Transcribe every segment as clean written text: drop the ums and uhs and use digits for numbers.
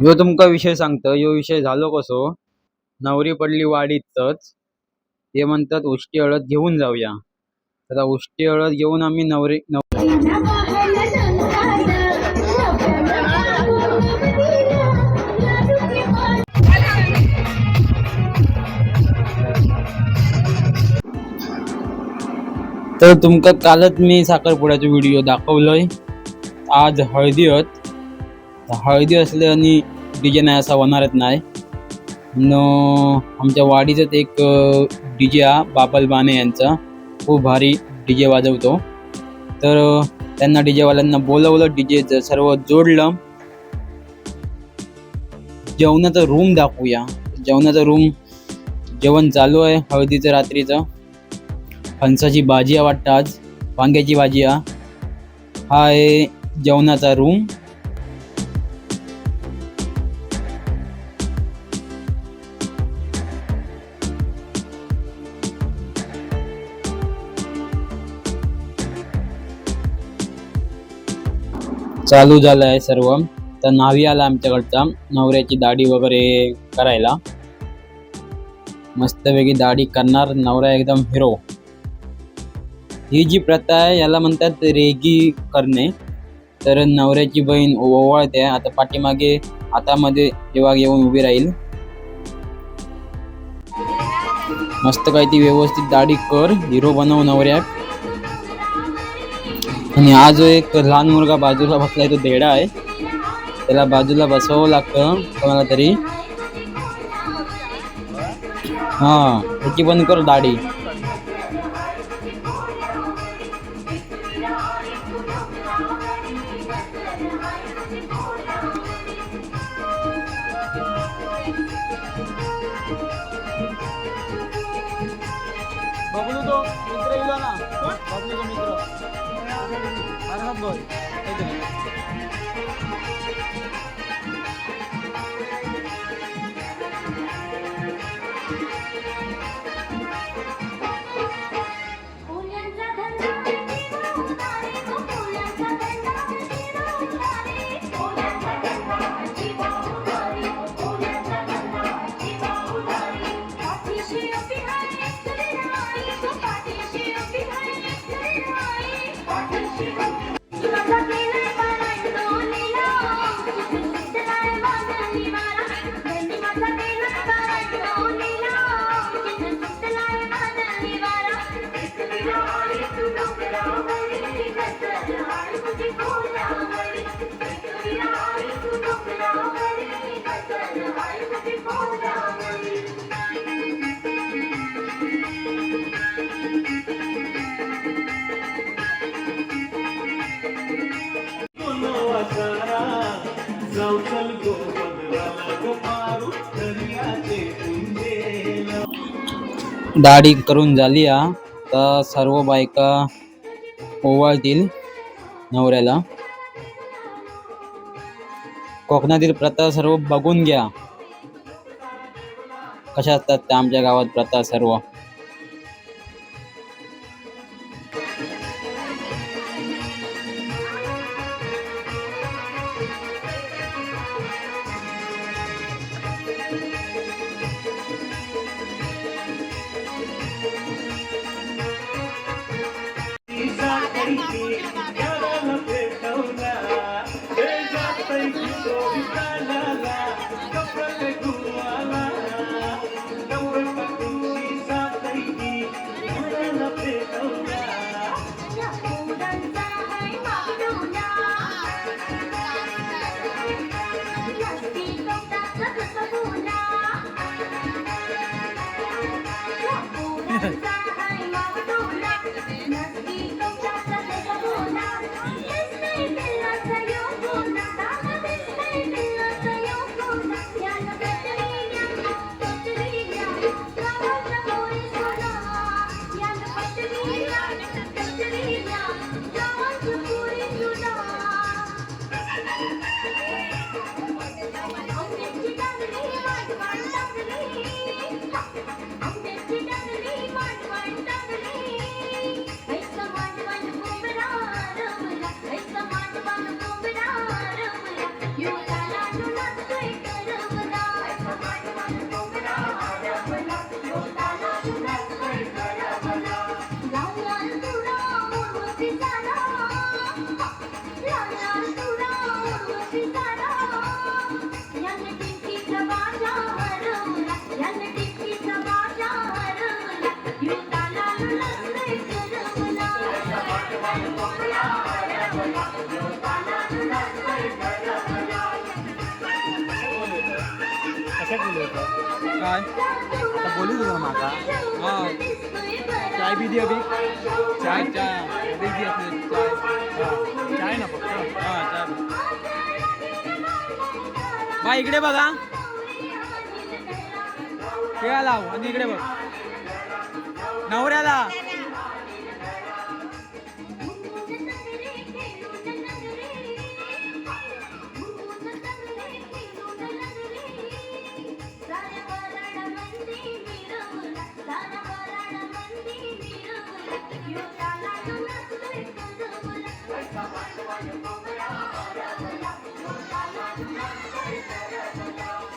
ह्यो तुमका विषय सांगतो. ह्यो विषय झालो कसो, नवरी पडली वाडीतच. ते म्हणतात उष्टी हळद घेऊन जाऊया. आता उष्टी हळद घेऊन आम्ही तर तुमका कालच मी साखरपुड्याचा व्हिडिओ दाखवलोय. आज हळदी असले आणि डीजे नाही असा होणारच नाही. आमच्या वाडीचाच एक डीजे हा बाबल बाने यांचा खूप भारी डीजे वाजवतो. तर त्यांना डीजेवाल्यांना बोलवलं, डीजे सर्व जोडलं. जेवणाचा रूम दाखवूया. जेवणाचा रूम जेवण चालू आहे हळदीचं रात्रीचं. फणसाची भाजी आहे वाटतं, आज वांग्याची भाजी हा आहे जेवणाचा रूम. चालू झालं आहे सर्व. तर न्हावी आला आमच्याकडचा नवऱ्याची दाढी वगैरे करायला. मस्तपैकी दाढी करणार नवरा, एकदम हिरो. ही जी प्रथा आहे याला म्हणतात रेगी करणे. तर नवऱ्याची बहीण ओवाळते. आता पाठीमागे हातामध्ये जेव्हा येऊन उभी राहील. मस्त काय ती व्यवस्थित दाढी कर, हिरो बनव नवऱ्याक. आणि हा जो एक लहान मुलगा बाजूला बसलाय तो देडा आहे. त्याला बाजूला बसवावं लागतं कोणाला तरी. हा, त्याची पण कर दाढी. बबलू तो मित्र येला ना, बबलूचा मित्र अरहत बॉय दाढी करून झाली हा. तर सर्व बायका ओवाळतील नवऱ्याला. कोकणातील प्रथा सर्व बघून घ्या कशा असतात त्या आमच्या गावात प्रथा सर्व. काय आता बोलू तुला माका हां चाय बी दे अभि चाय चाय बिझी असले चाय चाय ना फक्त हां चाय बाय इकडे बघा खेळा लाव आणि इकडे बघ नवऱ्याला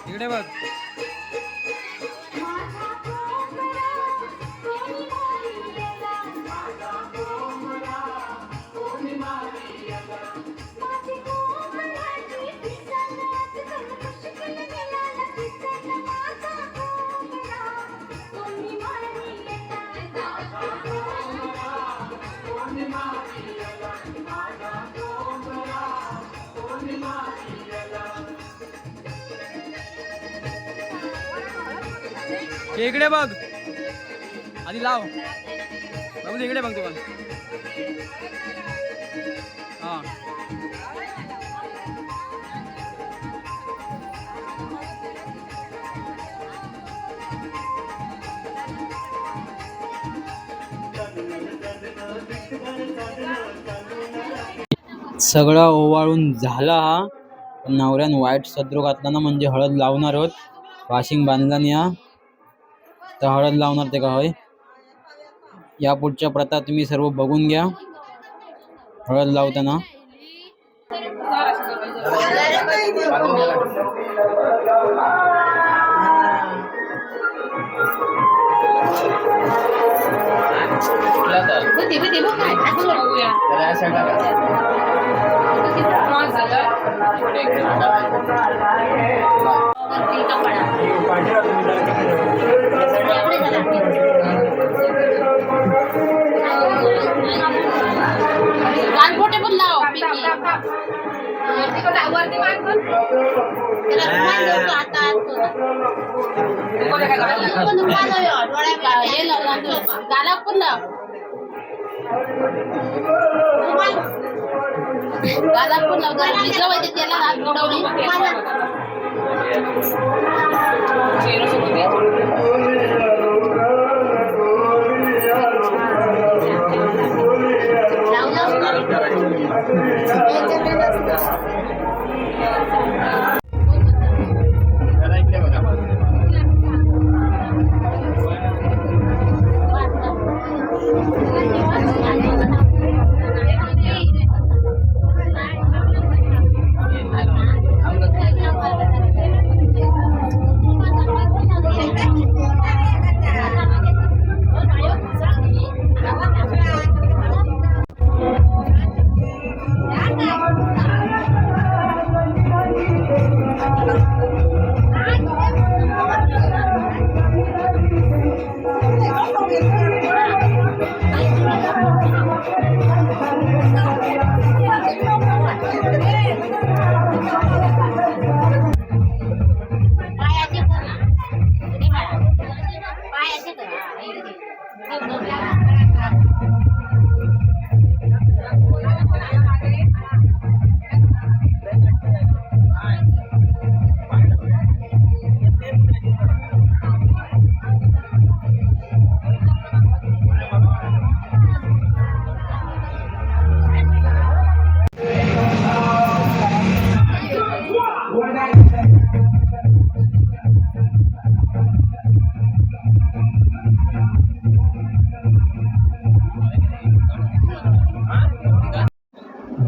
इकडे बघ इकडे बघ आधी लाव बाबू इकडे बघ तू पण हां सगळा ओवाळून झाला हा नवऱ्यान वाईट सदरो घातला ना म्हणजे हळद लावणार आहोत वाशिंग बांधला नाही हा तर हळद लावणार ते का होय या पुढच्या प्रथा तुम्ही सर्व बघून घ्या हळद लावताना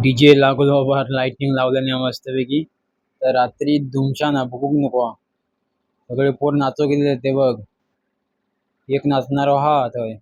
डीजे लागलो बाहेर लाइटिंग लावल्याने मस्तपैकी तर रात्री धुमशान बघूक नको सगळे पोर नाचो गेले ते बघ एक नाचणारो हा थंय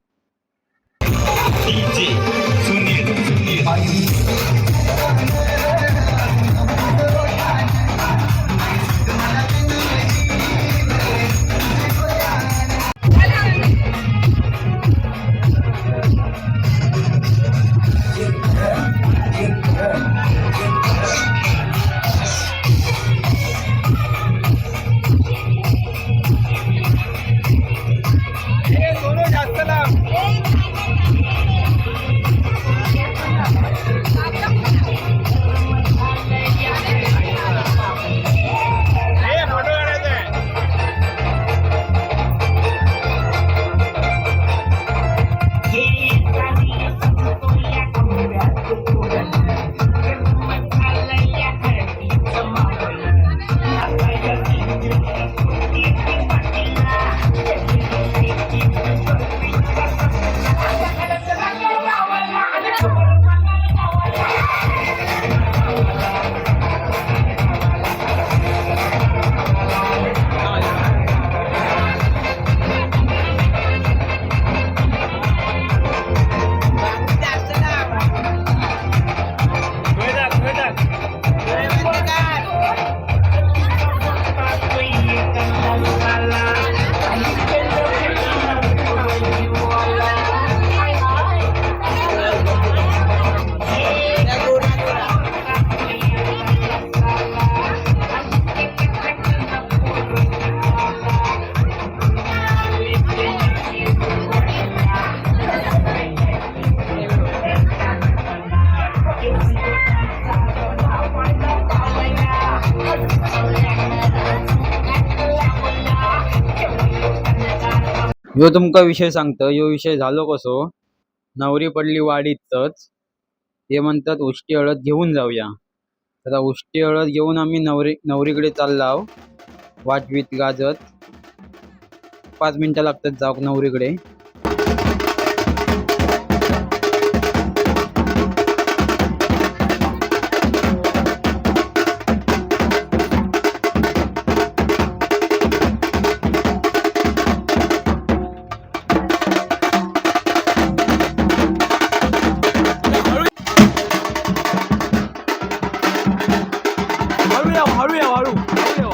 ह्यो तुमका विषय सांगतो. ह्यो विषय झालो कसो, नवरी पडली वाडीतच. ते म्हणतात उष्टी हळद घेऊन जाऊया. आता उष्टी हळद घेऊन आम्ही नवरीकडे चाललाव वाजवीत गाजत. 5 मिनिटं लागतात जाऊक नवरीकडे. हळू या हळू या हळू हळू या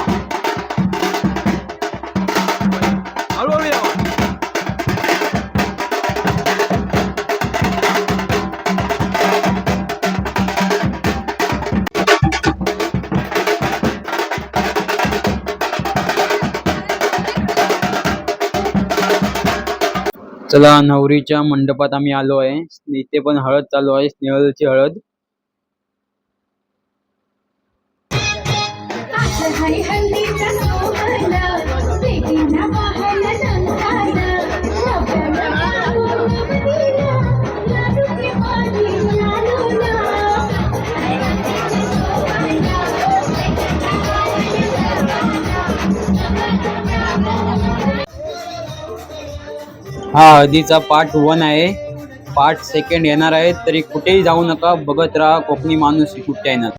हळू हळू या चला नवरीच्या मंडपात आम्ही आलो आहे. इथे पण हळद चालू आहे, स्नेहलची हळद. हरी हल्लीच्या सोहळ्याला बेटींना पाहायला नंदाला लाडू की पाणी हा हळदीचा पार्ट 1 आहे. पार्ट 2 येणार आहे. तरी कुठेही जाऊ नका, बघत राहा कोकणी माणूस कुठे येणार.